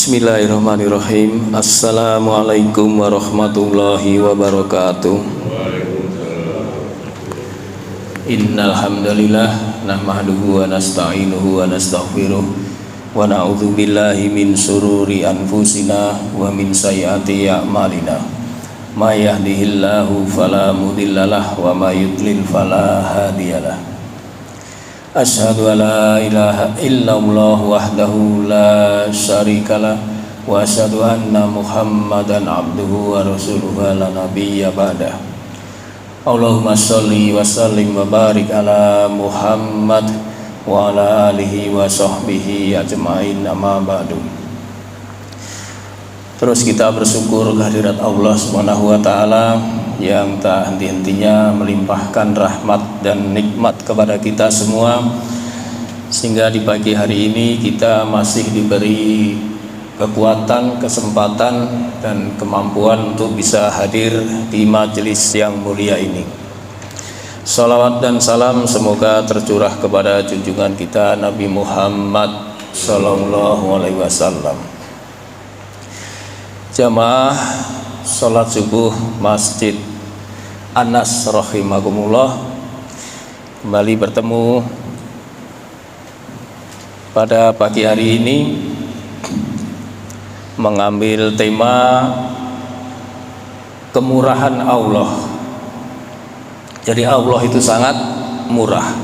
Bismillahirrahmanirrahim. Assalamualaikum warahmatullahi wabarakatuh. Innal hamdalillah nahmaduhu wa nasta'inuhu wa nastaghfiruh wa na'udzu billahi min shururi anfusina wa min sayyiati a'malina. May yahdihillahu fala mudhillalah wa may yudlil fala hadiyalah. Asyhadu an la ilaha illallah wahdahu la syarikalah wa asyhadu anna Muhammadan abduhu wa rasuluhu la nabiyya ba'dah. Allahumma sholli wa sallim wa barik ala Muhammad wa ala alihi wa sahbihi ajmain, amma ba'du. Terus kita bersyukur kehadirat Allah Subhanahu wa taala yang tak henti-hentinya melimpahkan rahmat dan nikmat kepada kita semua, sehingga di pagi hari ini kita masih diberi kekuatan, kesempatan dan kemampuan untuk bisa hadir di majelis yang mulia ini. Salawat dan salam semoga tercurah kepada junjungan kita Nabi Muhammad sallallahu alaihi wasallam. Jamaah salat subuh Masjid Anas rahimakumullah kembali bertemu pada pagi hari ini mengambil tema kemurahan Allah. Jadi Allah itu sangat murah.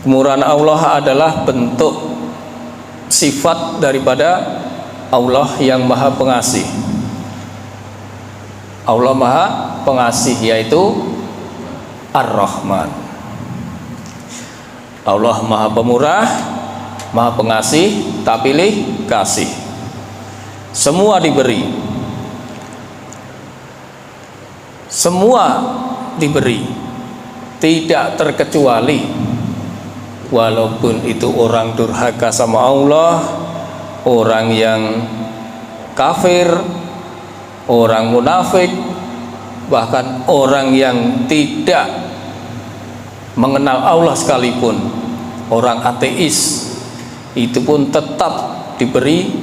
Kemurahan Allah adalah bentuk sifat daripada Allah yang maha pengasih. Allah maha pengasih, yaitu Ar-Rahman. Allah maha pemurah, maha pengasih, tak pilih kasih. Semua diberi. Semua diberi, tidak terkecuali. Walaupun itu orang durhaka sama Allah, orang yang kafir, orang munafik, bahkan orang yang tidak mengenal Allah sekalipun, orang ateis, itu pun tetap diberi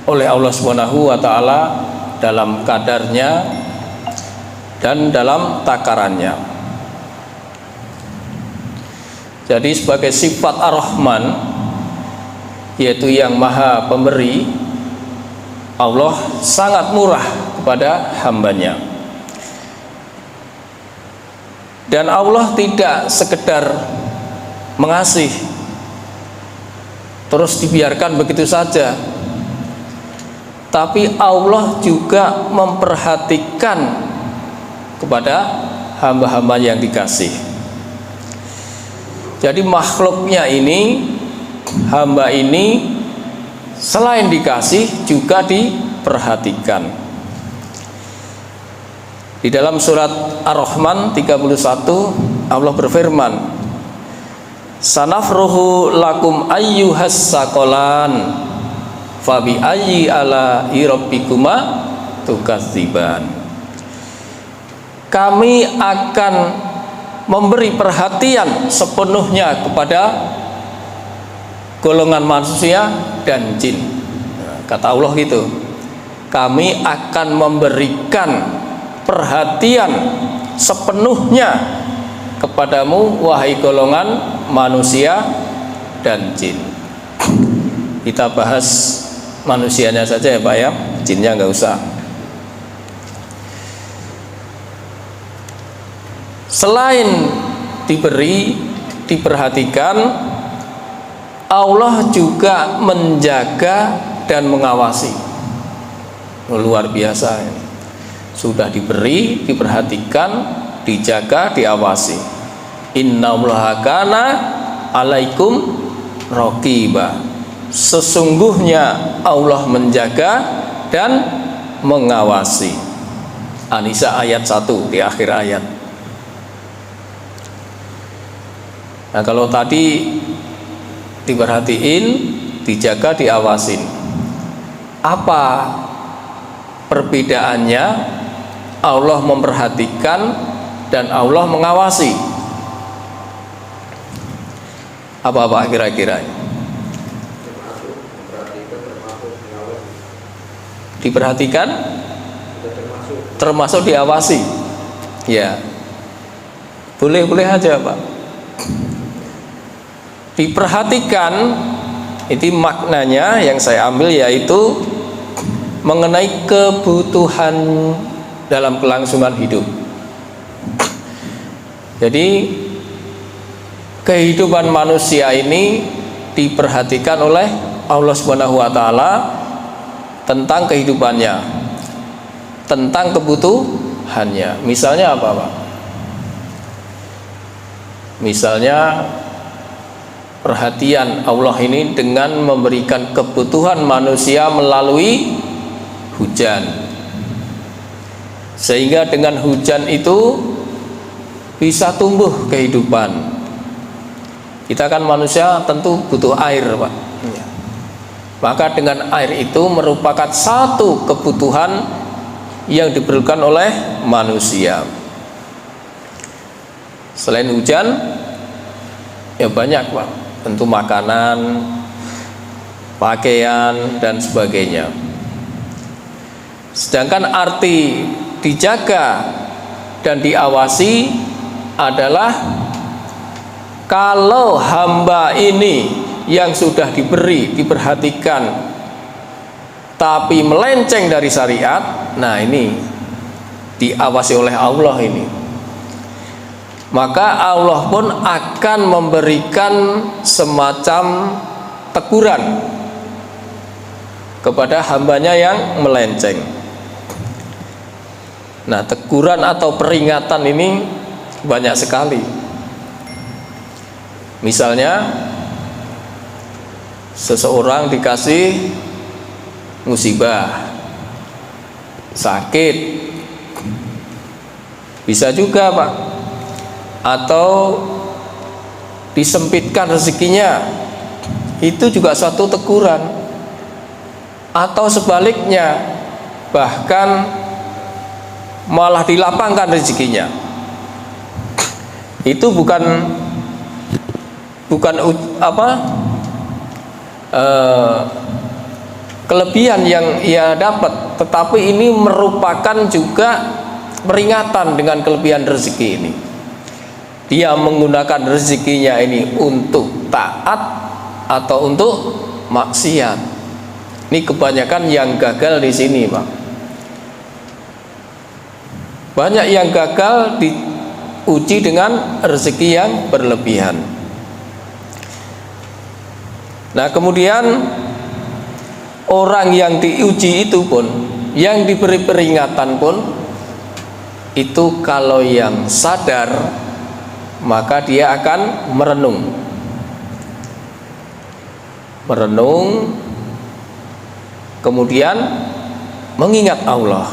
oleh Allah Subhanahu wa taala dalam kadarnya dan dalam takarannya. Jadi sebagai sifat Ar-Rahman, yaitu yang maha pemberi, Allah sangat murah kepada hambanya. Dan Allah tidak sekedar mengasih terus dibiarkan begitu saja, tapi Allah juga memperhatikan kepada hamba-hamba yang dikasih. Jadi makhluknya ini, hamba ini, selain dikasih juga diperhatikan. Di dalam surat Ar-Rahman 31 Allah berfirman, sanafruhu lakum ayyuhas saqalan fabi ayyi ala rabbikuma tukadziban. Kami akan memberi perhatian sepenuhnya kepada golongan manusia dan jin. Kata Allah gitu, kami akan memberikan perhatian sepenuhnya kepadamu wahai golongan manusia dan jin. Kita bahas manusianya saja ya Pak ya, jinnya nggak usah. Selain diberi, diperhatikan, Allah juga menjaga dan mengawasi. Luar biasa ini. Sudah diberi, diperhatikan, dijaga, diawasi. Innallaha kana alaikum raqiba. Sesungguhnya Allah menjaga dan mengawasi. An-Nisa ayat 1 di akhir ayat. Nah, kalau tadi diperhatiin, dijaga, diawasin, apa perbedaannya? Allah memperhatikan dan Allah mengawasi. Apa kira-kira? Diperhatikan, termasuk diawasi. Ya, boleh-boleh aja Pak. Diperhatikan, itu maknanya yang saya ambil yaitu mengenai kebutuhan dalam kelangsungan hidup. Jadi kehidupan manusia ini diperhatikan oleh Allah Subhanahu wa taala tentang kehidupannya, tentang kebutuhannya. Misalnya apa, Pak? Misalnya perhatian Allah ini dengan memberikan kebutuhan manusia melalui hujan, sehingga dengan hujan itu bisa tumbuh kehidupan. Kita kan manusia tentu butuh air, Pak. Maka dengan air itu merupakan satu kebutuhan yang diperlukan oleh manusia. Selain hujan, ya banyak Pak, tentu makanan, pakaian dan sebagainya. Sedangkan arti dijaga dan diawasi adalah kalau hamba ini yang sudah diberi, diperhatikan, tapi melenceng dari syariat, nah ini diawasi oleh Allah ini. Maka Allah pun akan memberikan semacam teguran kepada hambanya yang melenceng. Nah, teguran atau peringatan ini banyak sekali. Misalnya seseorang dikasih musibah, sakit, bisa juga Pak, atau disempitkan rezekinya, itu juga suatu teguran. Atau sebaliknya, bahkan malah dilapangkan rezekinya. Itu bukan kelebihan yang ia dapat, tetapi ini merupakan juga peringatan dengan kelebihan rezeki ini. Dia menggunakan rezekinya ini untuk taat atau untuk maksiat. Ini kebanyakan yang gagal di sini, Pak. Banyak yang gagal diuji dengan rezeki yang berlebihan. Nah, kemudian orang yang diuji itu pun, yang diberi peringatan pun, itu kalau yang sadar maka dia akan merenung, kemudian mengingat Allah.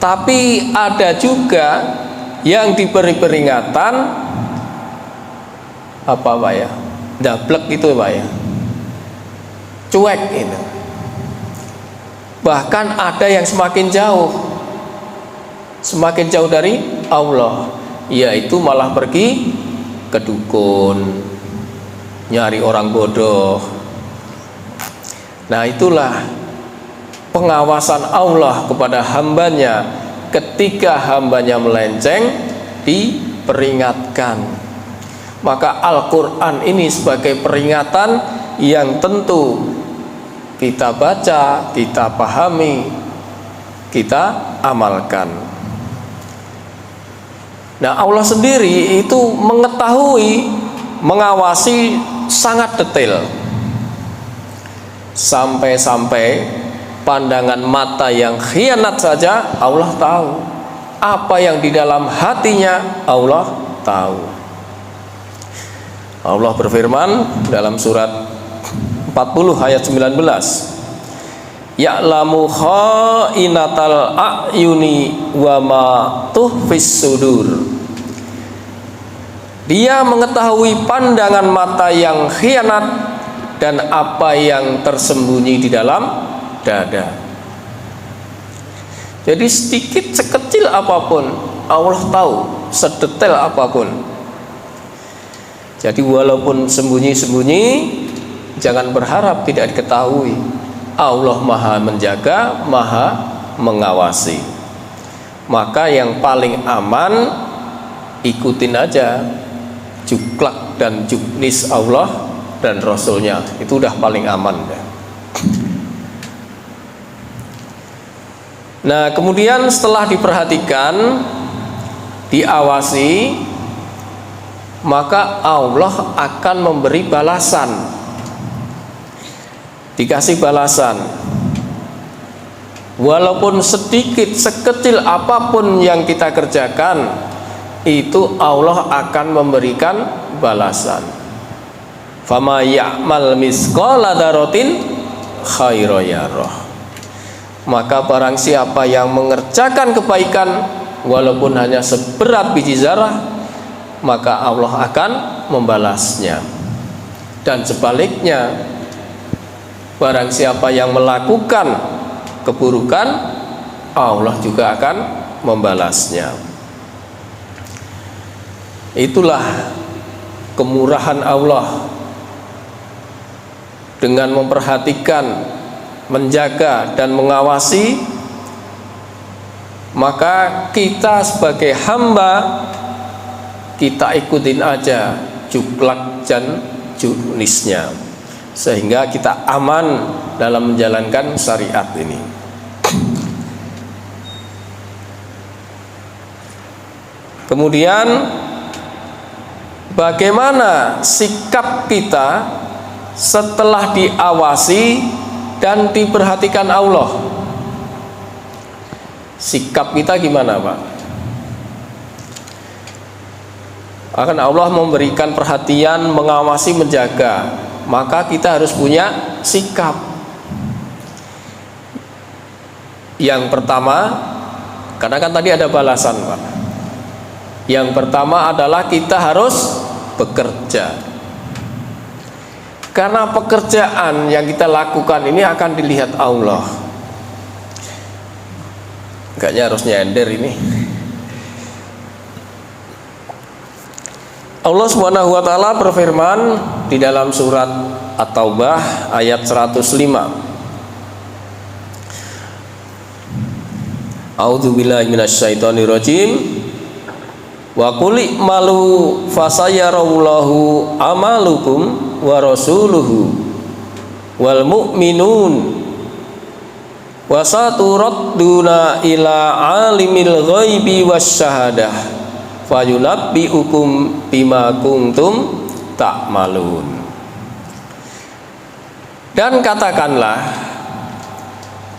Tapi ada juga yang diberi peringatan apa Pak ya, dablek itu Pak ya, cuek itu. Bahkan ada yang semakin jauh dari Allah, yaitu malah pergi ke dukun, nyari orang bodoh. Nah, itulah pengawasan Allah kepada hambanya. Ketika hambanya melenceng, diperingatkan. Maka Al-Quran ini sebagai peringatan yang tentu kita baca, kita pahami, kita amalkan. Nah, Allah sendiri itu mengetahui, mengawasi sangat detail. Sampai-sampai pandangan mata yang khianat saja Allah tahu. Apa yang di dalam hatinya Allah tahu. Allah berfirman dalam surat 40 ayat 19, Ya'lamu kha'inatal a'yuni wa ma tuhfis sudur. Dia mengetahui pandangan mata yang khianat dan apa yang tersembunyi di dalam dada. Jadi sedikit sekecil apapun Allah tahu, sedetail apapun. Jadi walaupun sembunyi-sembunyi, jangan berharap tidak diketahui. Allah Maha menjaga, Maha mengawasi. Maka yang paling aman, ikutin aja juklak dan juknis Allah dan Rasulnya. Itu udah paling aman. Nah, kemudian setelah diperhatikan, diawasi, maka Allah akan memberi balasan. Dikasih balasan. Walaupun sedikit, sekecil apapun yang kita kerjakan, itu Allah akan memberikan balasan. Fama ya'mal misqala dzarratin khairan yarah. Maka barang siapa yang mengerjakan kebaikan walaupun hanya seberat biji zarah, maka Allah akan membalasnya. Dan sebaliknya, barang siapa yang melakukan keburukan, Allah juga akan membalasnya. Itulah kemurahan Allah dengan memperhatikan, menjaga dan mengawasi. Maka kita sebagai hamba, kita ikutin aja juklak dan juknisnya, sehingga kita aman dalam menjalankan syariat ini. Kemudian bagaimana sikap kita setelah diawasi dan diperhatikan Allah? Sikap kita gimana, Pak? Akan Allah memberikan perhatian, mengawasi, menjaga, maka kita harus punya sikap. Yang pertama, karena kan tadi ada balasan, Pak. Yang pertama adalah kita harus bekerja. Karena pekerjaan yang kita lakukan ini akan dilihat Allah. Enggaknya harus nyender ini. Allah Subhanahu wa taala berfirman di dalam surat At-Taubah ayat 105. A'udzubillahi minasyaitonirrajim. Wa qul malu fasayarallahu amalukum wa rasuluhu wal mu'minun wa saturadduna ila alimil ghaibi wasyahadah fayunabbiukum bima kuntum ta'malun. Dan katakanlah,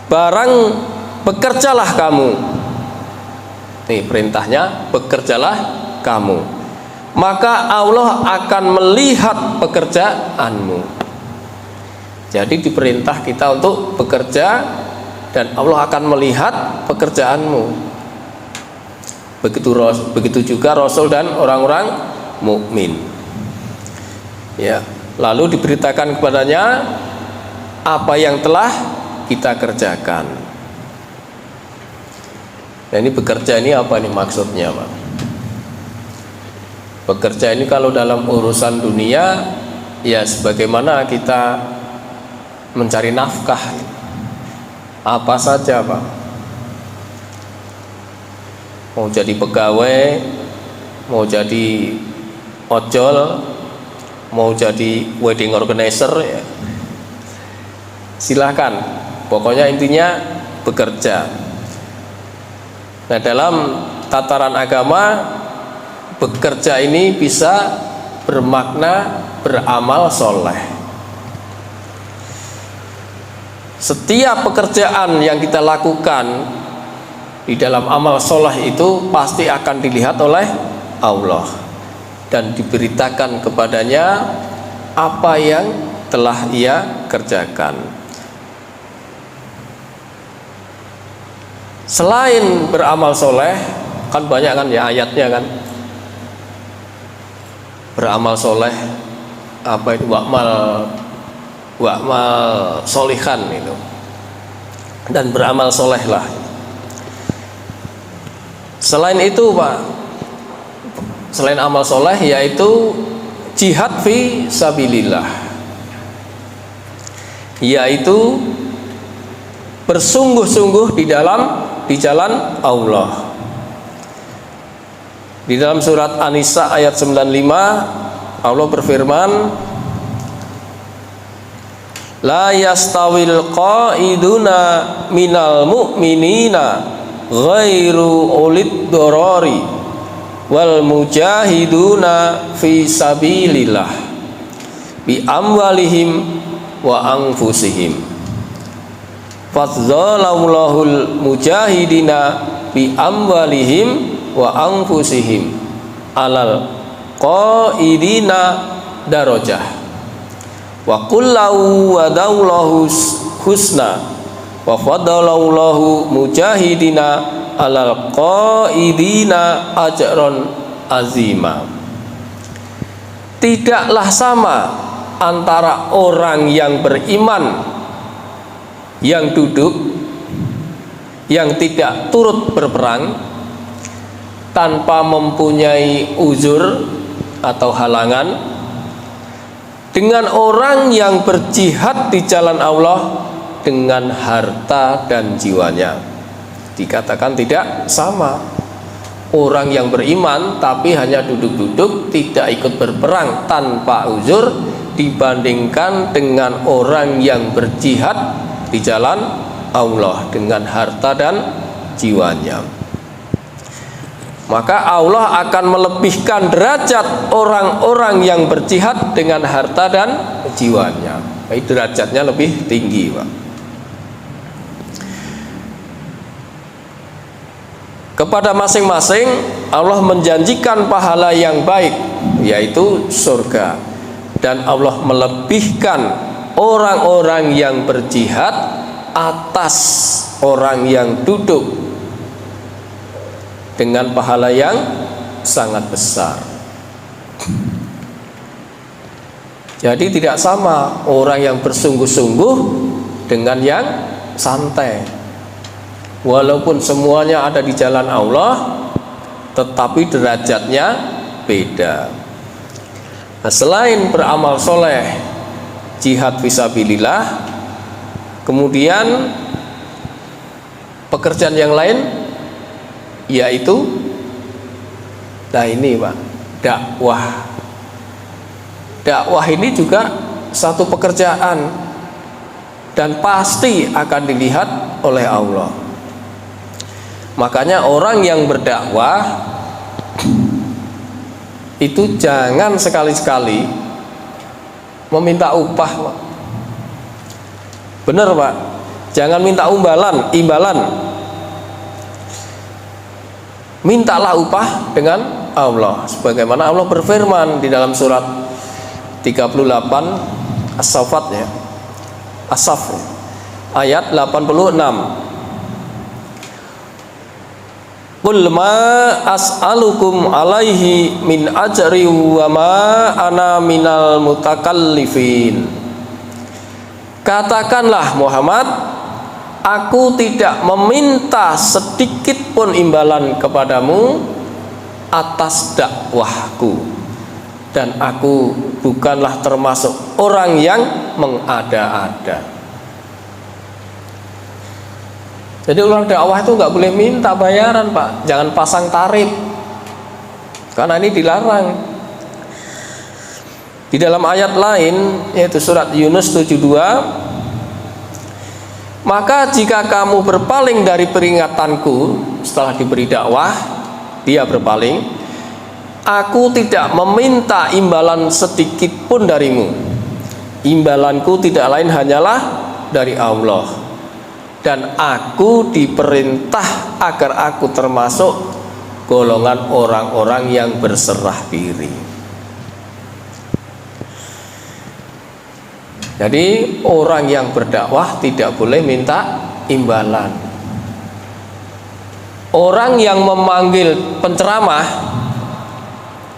barang bekerjalah kamu. Nih perintahnya, bekerjalah kamu, maka Allah akan melihat pekerjaanmu. Jadi diperintah kita untuk bekerja dan Allah akan melihat pekerjaanmu. Begitu juga Rasul dan orang-orang mukmin. Ya, lalu diberitakan kepadanya apa yang telah kita kerjakan. Nah, ini bekerja ini apa nih maksudnya, Pak? Bekerja ini kalau dalam urusan dunia, ya sebagaimana kita mencari nafkah. Apa saja, Pak? Mau jadi pegawai, mau jadi ojol, mau jadi wedding organizer, ya silahkan. Pokoknya intinya bekerja. Nah, dalam tataran agama, bekerja ini bisa bermakna beramal soleh. Setiap pekerjaan yang kita lakukan di dalam amal soleh itu pasti akan dilihat oleh Allah dan diberitakan kepadanya apa yang telah ia kerjakan. Selain beramal soleh, kan banyak kan ya ayatnya kan. Beramal soleh, apa itu, wa'mal solihan itu. Dan beramal soleh lah. Selain itu, Pak, selain amal soleh, yaitu jihad fi sabilillah, yaitu bersungguh-sungguh di jalan Allah. Di dalam surat An-Nisa ayat 95 Allah berfirman, la yastawil qaiduna minal mu'minina ghairu ulid dorori wal mujahiduna fi sabilillah bi amwalihim wa anfusihim fadzalallahu mujahidina bi amwalihim wa anfusihim alal qaidina darajah wa kullahu wadallahu husna wa fadalallahu mujahidina alal qaidina ajron azima. Tidaklah sama antara orang yang beriman yang duduk, yang tidak turut berperang tanpa mempunyai uzur atau halangan, dengan orang yang berjihad di jalan Allah dengan harta dan jiwanya. Dikatakan tidak sama. Orang yang beriman tapi hanya duduk-duduk, tidak ikut berperang tanpa uzur, dibandingkan dengan orang yang berjihad di jalan Allah dengan harta dan jiwanya. Maka Allah akan melebihkan derajat orang-orang yang berjihad dengan harta dan jiwanya. Jadi derajatnya lebih tinggi, Pak. Kepada masing-masing Allah menjanjikan pahala yang baik, yaitu surga. Dan Allah melebihkan orang-orang yang berjihad atas orang yang duduk dengan pahala yang sangat besar. Jadi tidak sama orang yang bersungguh-sungguh dengan yang santai. Walaupun semuanya ada di jalan Allah, tetapi derajatnya beda. Nah, selain beramal soleh, jihad fisabilillah, kemudian pekerjaan yang lain yaitu, nah ini Pak, dakwah. Dakwah ini juga satu pekerjaan dan pasti akan dilihat oleh Allah. Makanya orang yang berdakwah itu jangan sekali-sekali meminta upah, Pak. Bener, Pak. Jangan minta imbalan. Mintalah upah dengan Allah, sebagaimana Allah berfirman di dalam surat 38 As-Saffat, ya. As-Saff ayat 86. Qul ma as'alukum alaihi min ajri wa ma ana minal mutakallifin. Katakanlah Muhammad, aku tidak meminta sedikit pun imbalan kepadamu atas dakwahku, dan aku bukanlah termasuk orang yang mengada-ada. Jadi orang dakwah itu nggak boleh minta bayaran, Pak. Jangan pasang tarif, karena ini dilarang. Di dalam ayat lain, yaitu surat Yunus 72, maka jika kamu berpaling dari peringatanku setelah diberi dakwah, dia berpaling, aku tidak meminta imbalan sedikit pun darimu. Imbalanku tidak lain hanyalah dari Allah. Dan aku diperintah agar aku termasuk golongan orang-orang yang berserah diri. Jadi orang yang berdakwah tidak boleh minta imbalan. Orang yang memanggil penceramah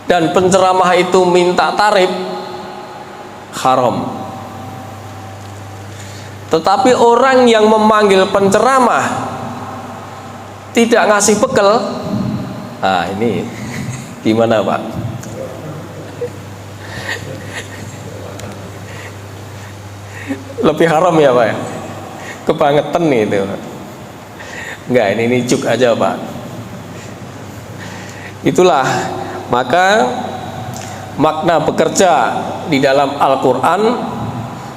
dan penceramah itu minta tarif, haram. Tetapi orang yang memanggil penceramah tidak ngasih bekal, nah ini gimana, Pak? Lebih haram ya Pak ya? Kebangetan nih itu. Enggak, ini cuk aja Pak. Itulah, maka makna bekerja di dalam Al-Quran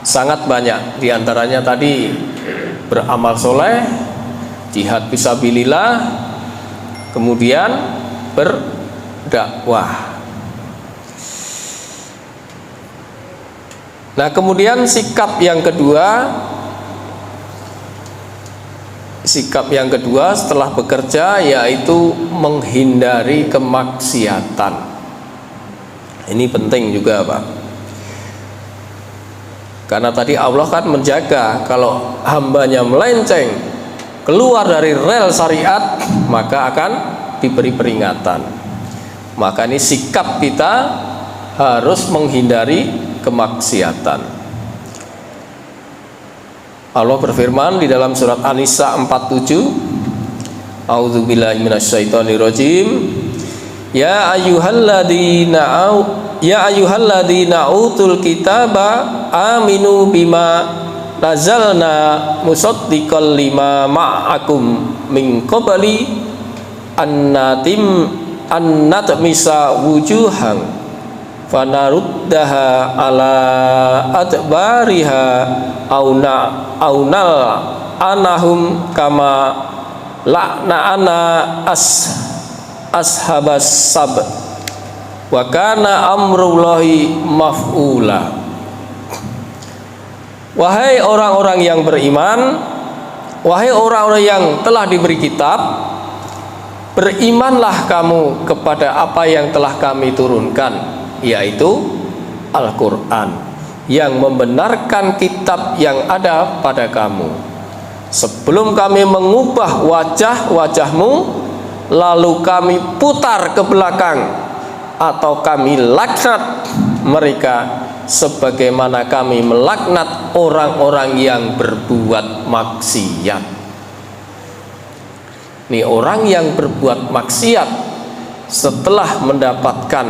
sangat banyak. Di antaranya tadi beramal soleh, jihad fisabilillah, kemudian berdakwah. Nah, kemudian sikap yang kedua setelah bekerja yaitu menghindari kemaksiatan. Ini penting juga Pak, karena tadi Allah kan menjaga kalau hambanya melenceng keluar dari rel syariat maka akan diberi peringatan. Maka ini sikap kita harus menghindari kemaksiatan. Allah berfirman di dalam surat An-Nisa 47, A'udzubillahi minasyaitonirrajim. Ya ayyuhalladzina utul kitaba aminu bima nazalna musaddiqal lima ma'akum min qabli annatmisa wujuhan fanaruddaha ala adbariha aunal anahum kama la'na'ana ashabas sab wa kana amrullahi maf'ula. Wahai orang-orang yang beriman, wahai orang-orang yang telah diberi kitab, berimanlah kamu kepada apa yang telah kami turunkan, yaitu Al-Quran, yang membenarkan kitab yang ada pada kamu sebelum kami mengubah wajah-wajahmu lalu kami putar ke belakang atau kami laknat mereka sebagaimana kami melaknat orang-orang yang berbuat maksiat. Nih, orang yang berbuat maksiat setelah mendapatkan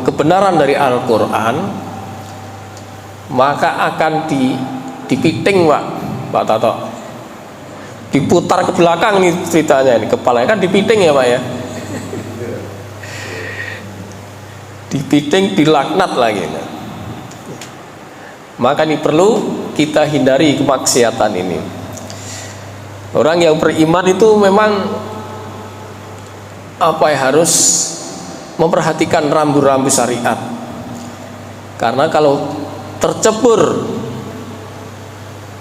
kebenaran dari Al-Quran maka akan dipiting Pak Tato, diputar ke belakang nih ceritanya. Ini kepalanya kan dipiting ya Pak ya, dipiting, dilaknat lagi. Maka ini perlu kita hindari kemaksiatan ini. Orang yang beriman itu memang harus memperhatikan rambu-rambu syariat, karena kalau tercebur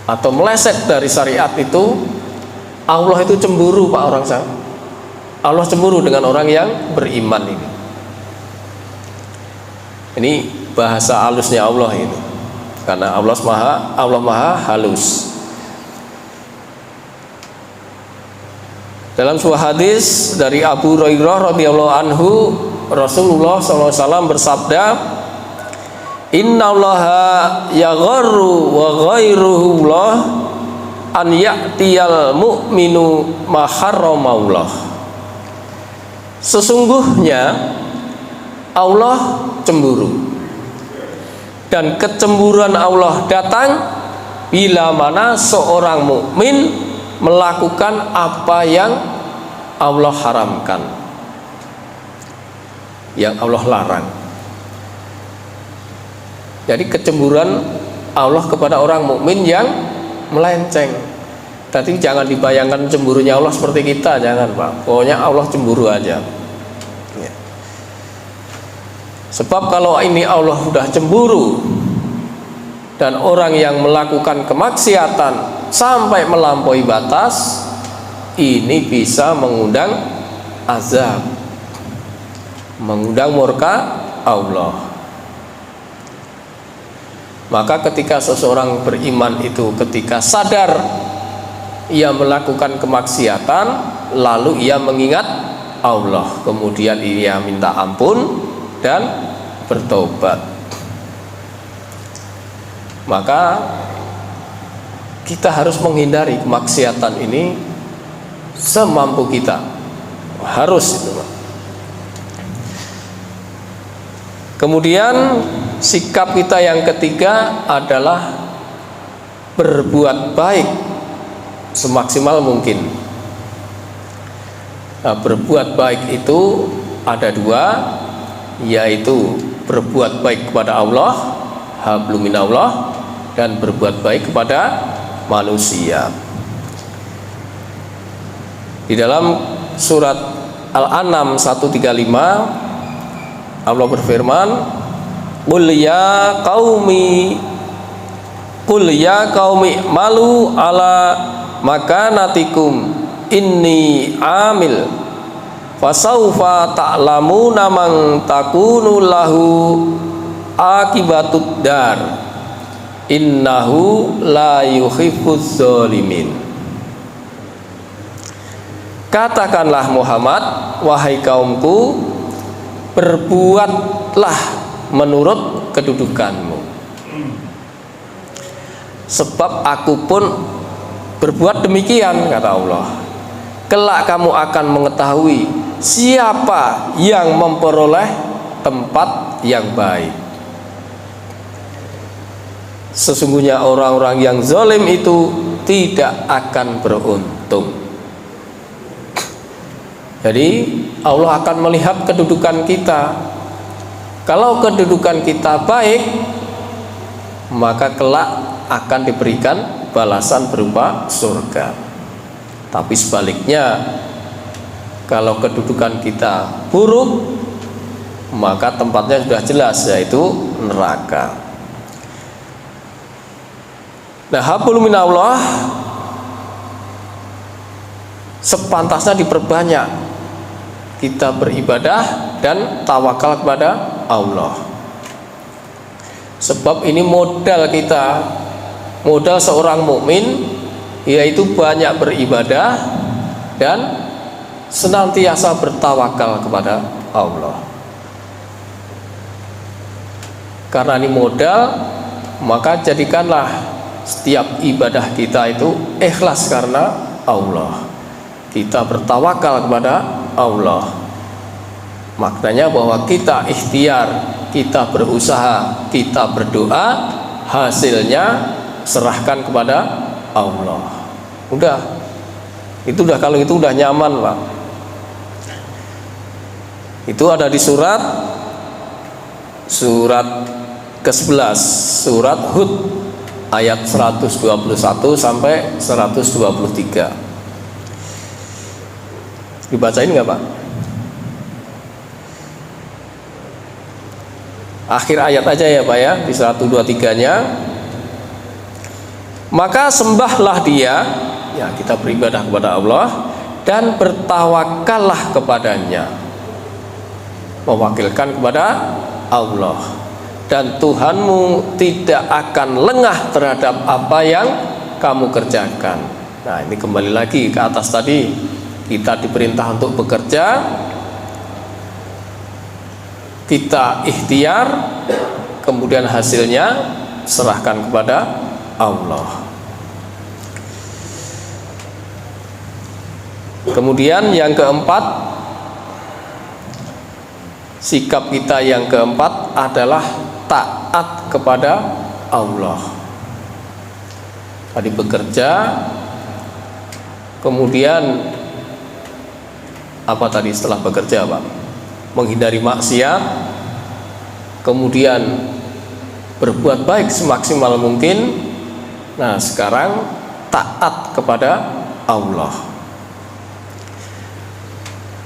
atau meleset dari syariat itu Allah itu cemburu Pak. Allah cemburu dengan orang yang beriman ini. Ini bahasa halusnya Allah ini, karena Allah maha halus. Dalam sebuah hadis dari Abu Hurairah radhiyallahu anhu, Rasulullah SAW bersabda, Innallaha yagharru wa ghairuhullah an ya'tiyal mu'minu ma harramaullah. Sesungguhnya Allah cemburu, dan kecemburuan Allah datang bila mana seorang mukmin melakukan apa yang Allah haramkan, yang Allah larang. Jadi kecemburuan Allah kepada orang mukmin yang melenceng. Tapi jangan dibayangkan cemburunya Allah seperti kita, jangan Pak. Pokoknya Allah cemburu aja. Ya. Sebab kalau ini Allah sudah cemburu dan orang yang melakukan kemaksiatan sampai melampaui batas, ini bisa mengundang azab, mengundang murka Allah. Maka ketika seseorang beriman itu ketika sadar ia melakukan kemaksiatan, lalu ia mengingat Allah, kemudian ia minta ampun dan bertobat, maka kita harus menghindari kemaksiatan ini semampu kita. Harus itu. Kemudian sikap kita yang ketiga adalah berbuat baik semaksimal mungkin. Nah, berbuat baik itu ada dua, yaitu berbuat baik kepada Allah, hablum minallah, dan berbuat baik kepada manusia. Di dalam surat Al-An'am 135 Allah berfirman, Qul ya qaumi malu ala makanatikum inni amil fasaufa ta'lamuna man takunu lahu akibatud dar innahu la yuhibbuz zalimin. Katakanlah Muhammad, wahai kaumku, berbuatlah menurut kedudukanmu, sebab aku pun berbuat demikian, kata Allah. Kelak kamu akan mengetahui siapa yang memperoleh tempat yang baik. Sesungguhnya orang-orang yang zalim itu tidak akan beruntung. Jadi Allah akan melihat kedudukan kita. Kalau kedudukan kita baik, maka kelak akan diberikan balasan berupa surga. Tapi sebaliknya, kalau kedudukan kita buruk, maka tempatnya sudah jelas, yaitu neraka. Nah, hablum minallah sepantasnya diperbanyak kita beribadah dan tawakal kepada Allah. Sebab ini modal kita, modal seorang mukmin, yaitu banyak beribadah dan senantiasa bertawakal kepada Allah. Karena ini modal, maka jadikanlah setiap ibadah kita itu ikhlas karena Allah. Kita bertawakal kepada Allah. Maknanya bahwa kita ikhtiar, kita berusaha, kita berdoa, hasilnya serahkan kepada Allah. Udah, itu udah, kalau itu udah nyaman, Pak. Itu ada di surat ke-11, surat Hud ayat 121 sampai 123. Dibacain nggak, Pak? Akhir ayat aja ya, Pak ya, di 123-nya. Maka sembahlah Dia, ya kita beribadah kepada Allah, dan bertawakallah kepadanya, mewakilkan kepada Allah, dan Tuhanmu tidak akan lengah terhadap apa yang kamu kerjakan. Nah, ini kembali lagi ke atas tadi. Kita diperintah untuk bekerja, kita ikhtiar, kemudian hasilnya serahkan kepada Allah. Kemudian yang keempat, sikap kita yang keempat adalah taat kepada Allah. Tadi bekerja, kemudian apa tadi setelah bekerja, Pak? Menghindari maksiat, kemudian berbuat baik semaksimal mungkin. Nah, sekarang taat kepada Allah.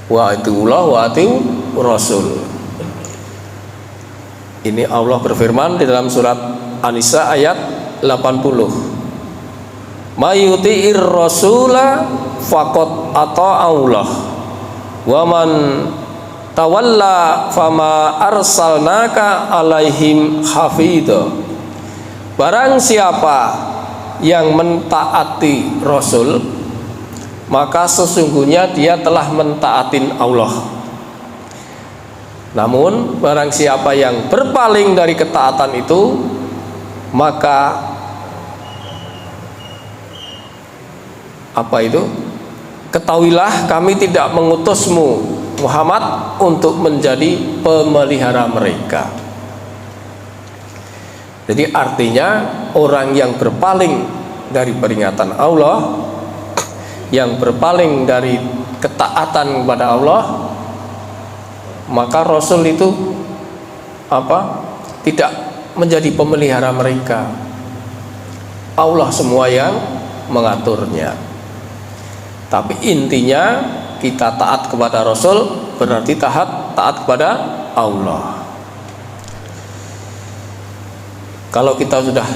Wa atiullah wa atiu rasul. Ini Allah berfirman di dalam surat An-Nisa ayat 80. Mayuti'ir rasula faqad ata'allah. Wa man tawalla fama arsalnaka alaihim hafidha. Barang siapa yang mentaati Rasul, maka sesungguhnya dia telah mentaatin Allah. Namun barang siapa yang berpaling dari ketaatan itu, maka apa itu? Ketahuilah kami tidak mengutusmu Muhammad untuk menjadi pemelihara mereka. Jadi artinya orang yang berpaling dari peringatan Allah, yang berpaling dari ketaatan kepada Allah, maka Rasul itu tidak menjadi pemelihara mereka. Allah semua yang mengaturnya. Tapi intinya kita taat kepada Rasul berarti taat kepada Allah. Kalau kita sudah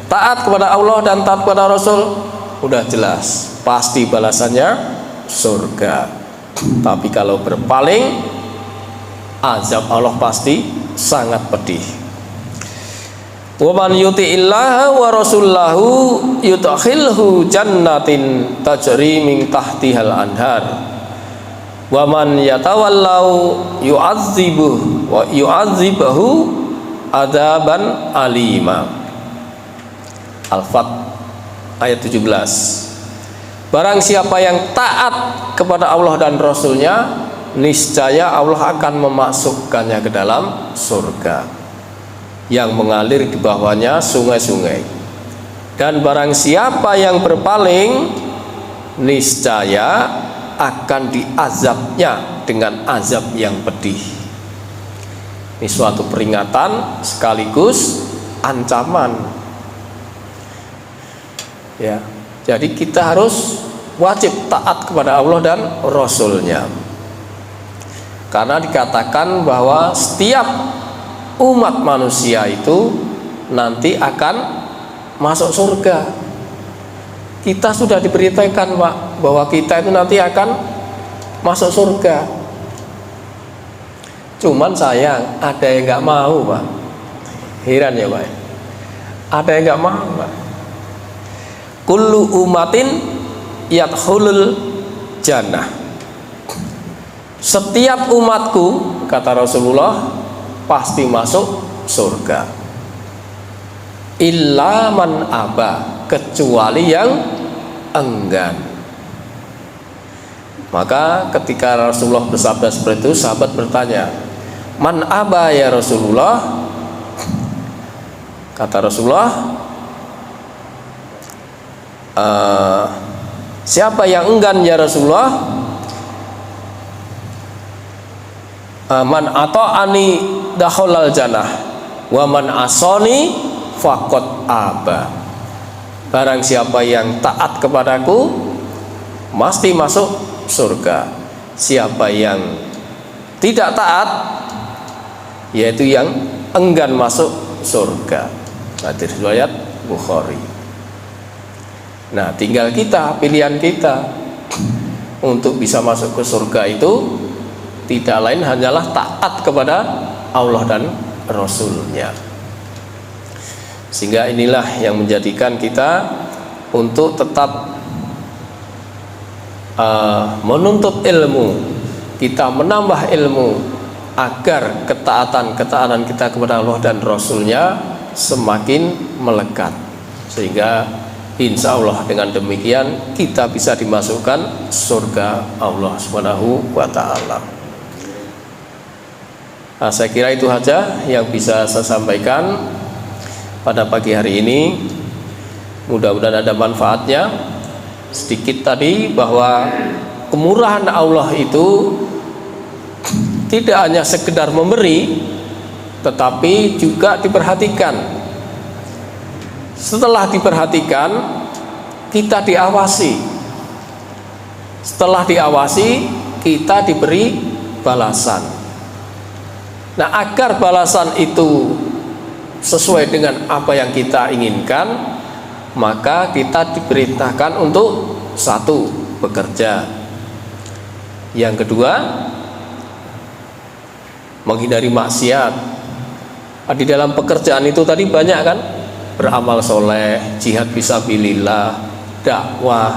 taat kepada Allah dan taat kepada Rasul, udah jelas pasti balasannya surga. Tapi kalau berpaling, azab Allah pasti sangat pedih. Wa man yuti'illaha wa rasulahu yudkhilhu jannatin tajri min tahtihal anhar. Wa man yatawallau yu'adzibahu adzaban alima. Al-Fat ayat 17. Barang siapa yang taat kepada Allah dan Rasulnya, niscaya Allah akan memasukkannya ke dalam surga yang mengalir di bawahnya sungai-sungai. Dan barang siapa yang berpaling, niscaya akan diazabnya dengan azab yang pedih. Ini suatu peringatan sekaligus ancaman. Ya, jadi kita harus wajib taat kepada Allah dan Rasulnya. Karena dikatakan bahwa setiap umat manusia itu nanti akan masuk surga. Kita sudah diberitakan, Pak, bahwa kita itu nanti akan masuk surga. Cuman sayang, ada yang nggak mau, Pak. Heran ya, Pak. Ada yang nggak mau, Pak. Kullu umatin yadkhulul jannah. Setiap umatku, kata Rasulullah, pasti masuk surga. Illa man aba, kecuali yang enggan. Maka ketika Rasulullah bersabda seperti itu, sahabat bertanya, man aba ya Rasulullah? Kata Rasulullah, siapa yang enggan ya Rasulullah? Man ata'ani dakhalal jannah wa man asani faqad aba. Barang siapa yang taat kepadaku pasti masuk surga. Siapa yang tidak taat, yaitu yang enggan masuk surga. Hadis riwayat Bukhari. Nah, tinggal kita, pilihan kita untuk bisa masuk ke surga itu tidak lain hanyalah taat kepada Allah dan Rasulnya. Sehingga inilah yang menjadikan kita untuk tetap menuntut ilmu, kita menambah ilmu agar ketaatan kita kepada Allah dan Rasulnya semakin melekat, sehingga insya Allah dengan demikian kita bisa dimasukkan surga Allah Subhanahu wa ta'ala. Nah, saya kira itu saja yang bisa saya sampaikan pada pagi hari ini. Mudah-mudahan ada manfaatnya. Sedikit tadi bahwa kemurahan Allah itu tidak hanya sekedar memberi, tetapi juga diperhatikan. Setelah diperhatikan, kita diawasi. Setelah diawasi, kita diberi balasan. Nah, agar balasan itu sesuai dengan apa yang kita inginkan, maka kita diperintahkan untuk satu, bekerja. Yang kedua, menghindari maksiat. Di dalam pekerjaan itu tadi banyak kan, beramal soleh, jihad fisabilillah, dakwah.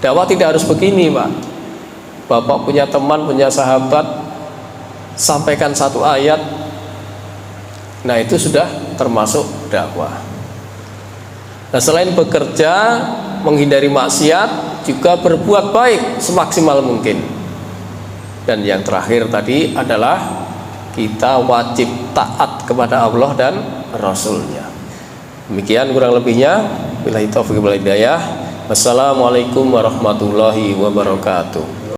Dakwah tidak harus begini, Pak. Bapak punya teman, punya sahabat, sampaikan satu ayat, nah itu sudah termasuk dakwah. Nah, selain bekerja, menghindari maksiat, juga berbuat baik semaksimal mungkin. Dan yang terakhir tadi adalah kita wajib taat kepada Allah dan Rasulnya. Demikian kurang lebihnya. Billahi taufiq wal hidayah. Wassalamualaikum warahmatullahi wabarakatuh.